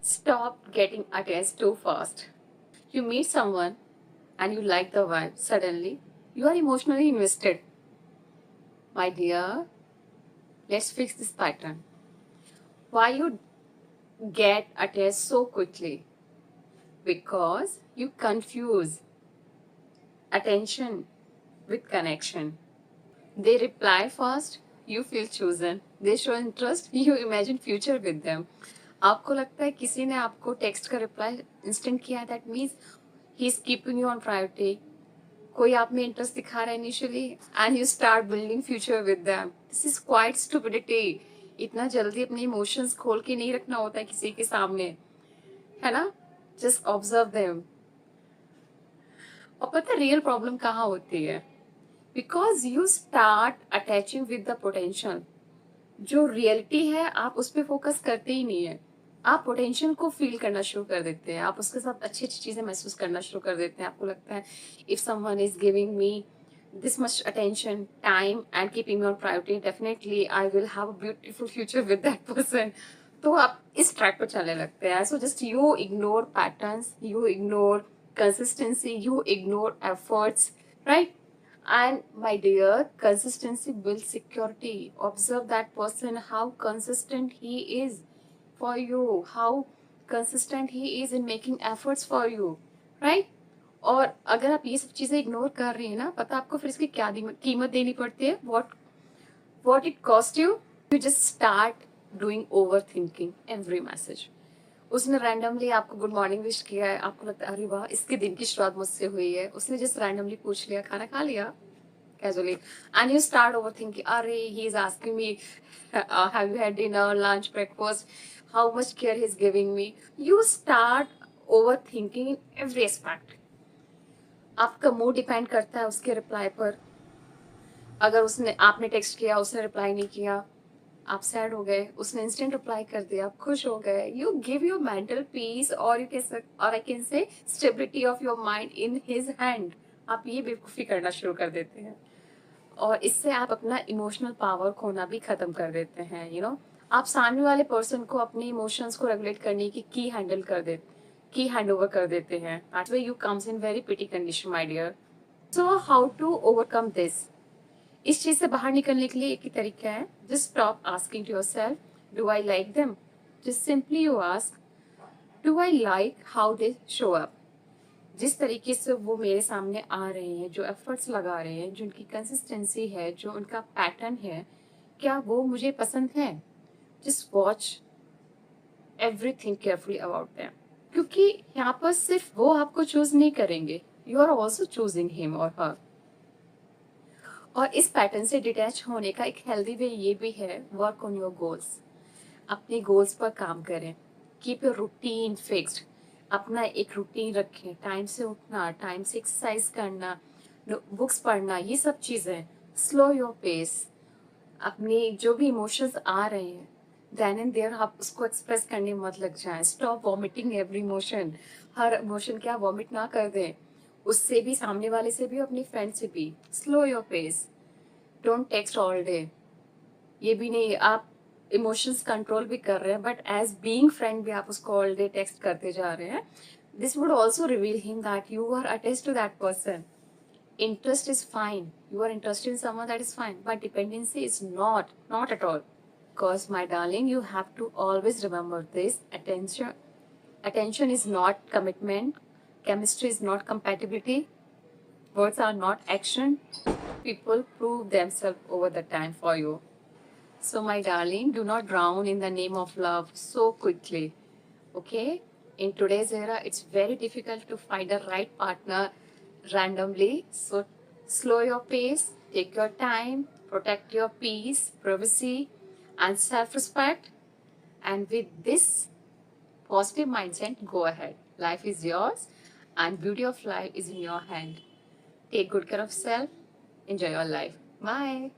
Stop getting attached too fast. You meet someone and you like the vibe. Suddenly, you are emotionally invested. My dear, let's fix this pattern. Why you get attached so quickly? Because you confuse attention with connection. They reply fast, you feel chosen. They show interest, you imagine future with them. आपको लगता है किसी ने आपको text का reply instant किया है, that means he is keeping you on priority. कोई आप में इंटरेस्ट दिखा रहा है initially and you start building future with them. This is quite stupidity. इतना जल्दी अपने इमोशंस खोल के नहीं रखना होता है किसी के सामने, है ना. Just observe them. और पता है रियल प्रॉब्लम कहाँ होती है? Because you start attaching with the potential. जो रियलिटी है आप उस पर फोकस करते ही नहीं है. आप पोटेंशियल को फील करना शुरू कर देते हैं. आप उसके साथ अच्छी अच्छी चीजें महसूस करना शुरू कर देते हैं. आपको लगता है if someone is giving me this much attention, time and keeping me on priority, definitely I will have a beautiful future with that person. तो आप इस ट्रैक पर चलने लगते हैं. So just you ignore patterns, you ignore consistency, you ignore efforts, right? And my dear, consistency builds security. Observe that person, how consistent he is for you, how consistent he is in making efforts for you, right? और अगर आप ये सब चीजें ignore कर रही हैं ना, पता आपको फिर इसकी क्या कीमत देनी पड़ती है? What it cost you? You just start doing over thinking every message. उसने रैंडमली आपको गुड मॉर्निंग विश किया है, आपको लगता है अरे वाह इसके दिन की शुरुआत मुझसे हुई है. उसने जस्ट रैंडमली पूछ लिया खाना खा लिया casually, and you start over thinking. अरे he is asking me have you had dinner, lunch, breakfast, how much care he is giving me. You start over thinking in every aspect. आपका mood depend करता है उसके reply पर. अगर उसने आपने text किया उसने रिप्लाई नहीं किया, आप सैड हो गए. उसने इंस्टेंट रिप्लाई कर दिया, आप खुश हो गए. You give your mental peace और I can say stability of your mind in his hand. आप ये बेवकूफ़ी करना शुरू कर देते हैं और इससे आप अपना इमोशनल पावर खोना भी खत्म कर देते हैं. यू नो, आप सामने वाले पर्सन को अपने इमोशंस को रेगुलेट करने की हैंड ओवर कर देते हैं. That's why you comes in very pity condition my dear. So how to overcome this? इस चीज से बाहर निकलने के लिए एक ही तरीका है. Just stop asking to yourself do I like them. Just simply you ask do I like how they show up. जिस तरीके से वो मेरे सामने आ रहे हैं, जो एफर्ट्स लगा रहे हैं, जो उनकी कंसिस्टेंसी है, जो उनका पैटर्न है, क्या वो मुझे पसंद है? Just watch everything carefully about them. क्योंकि यहाँ पर सिर्फ वो आपको चूज नहीं करेंगे, you are also choosing him और हर. और इस पैटर्न से डिटैच होने का एक हेल्दी वे ये भी है, वर्क ऑन योर गोल्स. अपने गोल्स पर काम करें. Keep your routine fixed. अपना एक रूटीन रखें. टाइम से उठना, टाइम से एक्सरसाइज करना, बुक्स पढ़ना, ये सब चीज़ें. Slow your pace. अपने जो भी इमोशंस आ रहे हैं देन एंड देयर आप उसको एक्सप्रेस करने मत लग जाएं. Stop vomiting every emotion. हर इमोशन क्या वॉमिट ना कर दें. उससे भी, सामने वाले से भी, अपनी फ्रेंड से भी. Slow your pace. Don't text all day. ये भी नहीं आप इमोशंस कंट्रोल भी कर रहे हैं बट एज बीइंग फ्रेंड भी आप उसको ऑल डे टेक्स्ट करते जा रहे हैं. This would also reveal him that you are attached to that person. Interest is fine. You are interested in someone, that is fine. But dependency is not at all. Because my darling, you have to always remember this. Attention is not commitment. Chemistry is not compatibility. Words are not action. People prove themselves over the time for you. So my darling, do not drown in the name of love so quickly. Okay? In today's era, it's very difficult to find a right partner randomly. So slow your pace, take your time, protect your peace, privacy, and self-respect. And with this positive mindset, go ahead. Life is yours, and beauty of life is in your hand. Take good care of self. Enjoy your life. Bye.